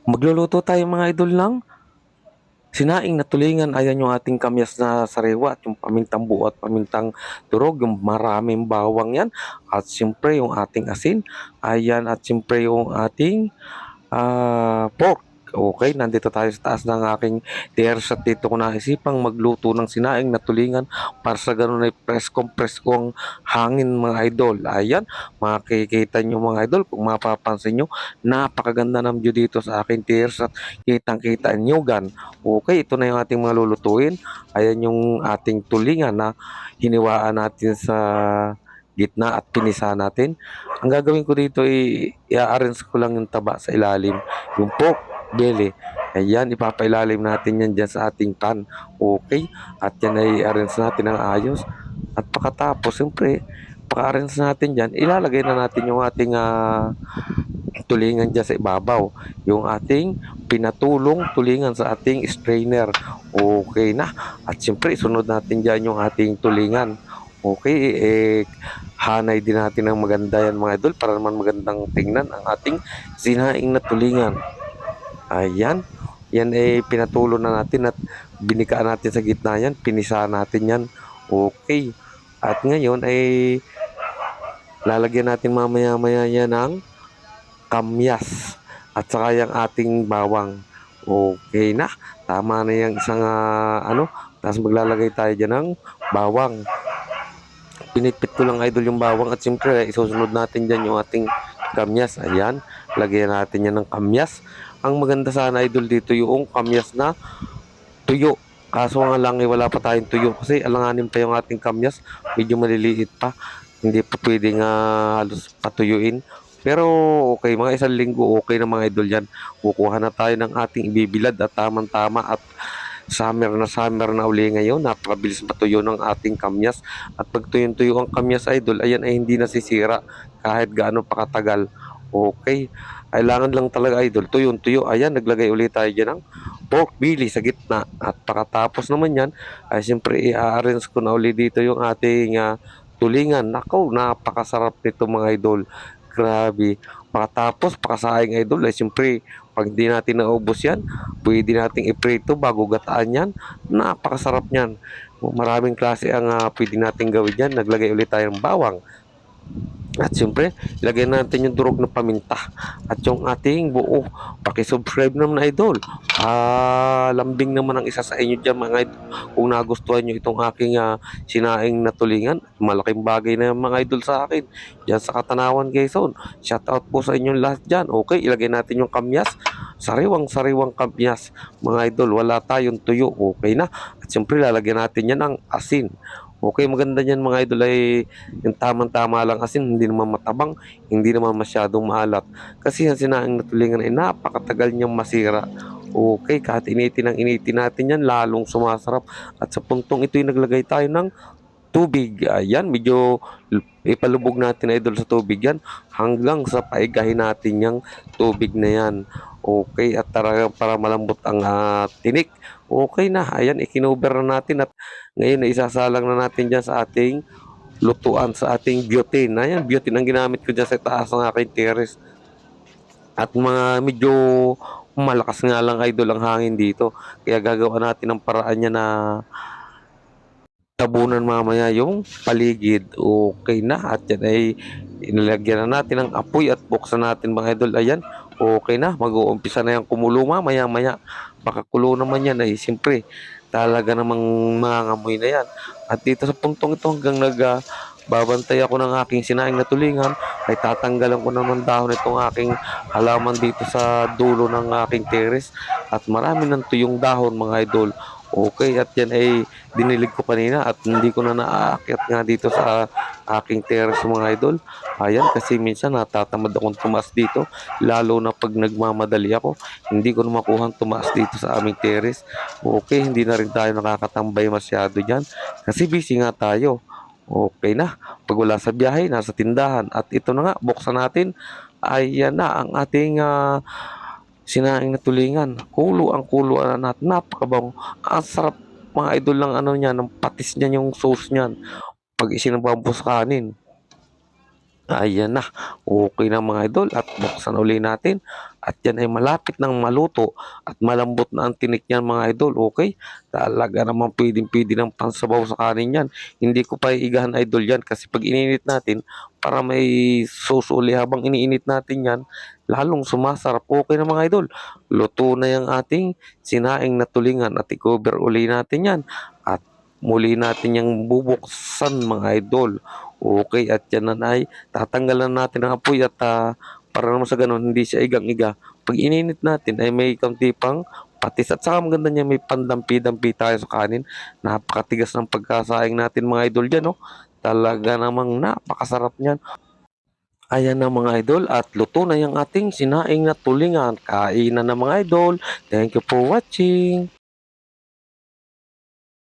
Magluluto tayo mga idol ng sinaing na tulingan. Ayan yung ating kamyas na sariwa at yung pamintang buo at pamintang durog, yung maraming bawang yan. At siyempre yung ating asin. Ayan, at siyempre yung ating pork. Okay, nandito tayo sa taas ng aking terrace at dito ko naisipang magluto ng sinaing na tulingan para sa ganun ay preskong hangin mga idol. Ayan, makikita nyo mga idol kung mapapansin nyo, napakaganda ng view dito sa aking terrace at kitang-kita nyo gan. Okay, ito na yung ating mga lulutuin. Ayan yung ating tulingan na hiniwaan natin sa gitna at pinisa natin. Ang gagawin ko dito ay i-arrange ko lang yung taba sa ilalim, yung pork belly. Ayan, ipapailalim natin yan dyan sa ating pan. Okay? At yan ay i-arrange natin ng ayos. At pagkatapos, siyempre, paka-arrange natin dyan, ilalagay na natin yung ating tulingan dyan sa ibabaw. Yung ating pinatulong tulingan sa ating strainer. Okay na. At siyempre, sunod natin dyan yung ating tulingan. Okay, hanay din natin ng maganda yan mga idol para naman magandang tingnan ang ating sinaing na tulingan. Ayan, yan pinatulo na natin at binikaan natin sa gitna yan, pinisa natin yan. Okay, at ngayon ay lalagyan natin mamaya-maya yan ng kamyas at saka yung ating bawang. Okay na, tama na yung isang tapos maglalagay tayo dyan ng bawang. Pinitpit ko lang idol yung bawang at siyempre isusunod natin dyan yung ating kamyas. Ayan, lagyan natin yan ng kamyas. Ang maganda sana idol dito yung kamyas na tuyo. Kaso nga lang wala pa tayong tuyo kasi alanganin pa yung ating kamyas. Medyo maliliit pa. Hindi pa pwedeng halos patuyuin. Pero okay, mga isang linggo okay na mga idol yan. Kukuha na tayo ng ating ibibilad at tamang-tama at summer na uli ngayon. Napakabilis matuyo ng ating kamyas. At pag tuyo-tuyo ang kamyas idol, ayan ay hindi nasisira kahit gaano pa katagal. Okay. Kailangan lang talaga idol, tuyo-tuyo. Ayan, naglagay ulit tayo dyan ng pork belly sa gitna. At pagkatapos naman yan, ay siyempre i-arrange ko na ulit dito yung ating tulingan. Nako, napakasarap nito mga idol. Grabe. Pagkatapos, pakasaing idol, ay siyempre, pag hindi natin naubos yan, pwede nating iprito bago gataan yan. Napakasarap niyan. Maraming klase ang pwede natin gawin yan. Naglagay ulit tayo ng bawang. At siyempre, ilagay natin yung durog na paminta at yung ating buo. Pakisubscribe naman idol. Lambing naman ang isa sa inyo dyan mga idol. Kung nagustuhan nyo itong aking sinaing na tulingan, malaking bagay na mga idol sa akin. Diyan sa Katanawan, Quezon. Shout out po sa inyong lahat dyan. Okay, ilagay natin yung kamyas. Sariwang kamyas. Mga idol, wala tayong tuyo. Okay na. At siyempre, lalagyan natin yan ng asin. Okay, maganda niyan mga idol ay yung tamang-tama lang kasi hindi naman matabang, hindi naman masyadong maalat. Kasi ang sinaing na tulingan ay napakatagal niyang masira. Okay, kahit initin ang initin natin yan, lalong sumasarap. At sa puntong ito'y naglagay tayo ng tubig. Ayan, medyo ipalubog natin idol sa tubig yan hanggang sa paigahin natin yung tubig na yan. Okay, at para malambot ang tinik. Okay na, ayan, ikinover na natin at ngayon na isasalang na natin dyan sa ating lutuan, sa ating butane. Ayan, butane ang ginamit ko dyan sa taas ng aking terrace. At mga medyo malakas nga lang idol ang hangin dito. Kaya gagawa natin ng paraan niya na tabunan mamaya yung paligid. Okay na. At yan ay inilagyan na natin ng apoy at buksan natin mga idol. Ayan. Okay na. Mag-uumpisa na yung kumulo maya. Pakakulo naman yan ay siyempre talaga namang mangangamoy na yan. At dito sa puntong ito hanggang babantay ako ng aking sinaing na tulingan ay tatanggalan ko naman dahon itong aking halaman dito sa dulo ng aking terrace at marami ng tuyong dahon mga idol. Okay, at yan ay dinilig ko kanina at hindi ko na naaakyat nga dito sa aking terrace mga idol. Ayan, kasi minsan natatamad akong tumaas dito, lalo na pag nagmamadali ako. Hindi ko na makuhang tumaas dito sa aming terrace. Okay, hindi na rin tayo nakakatambay masyado dyan kasi busy nga tayo. Okay na, pag wala sa biyahe, nasa tindahan. At ito na nga, buksan natin. Ayan na ang ating sinaing na tulingan. Kulo na natin. Napakabango. Ang sarap mga idol ng ano niya, ng patis niya yung sauce niyan. Pag isinababo sa kanin. Ayan na, okay na mga idol at buksan uli natin at yan ay malapit ng maluto at malambot na ang tinik niyan mga idol, okay. Talaga namang puwedeng-puwede ng pansabaw sa kanin yan. Hindi ko pa iigahan idol yan kasi 'pag ininit natin para may sauce uli habang iniinit natin yan, lalong sumasarap. Okay na mga idol, luto na yang ating sinaing na tulingan at i-cover uli natin yan at muli natin yang bubuksan mga idol. Okay at yan na ay tatanggalan natin ang apoy at, para naman sa gano'n hindi siya igang-iga. 'Pag ininit natin ay may kaunti pang patis at saka maganda niyan may pandampi-dampi tayo sa kanin. Napakatigas ng pagkasaing natin mga idol diyan, oh. Talaga namang napakasarap niyan. Ayan na mga idol at luto na yang ating sinaing na tulingan. Kainan na mga idol. Thank you for watching.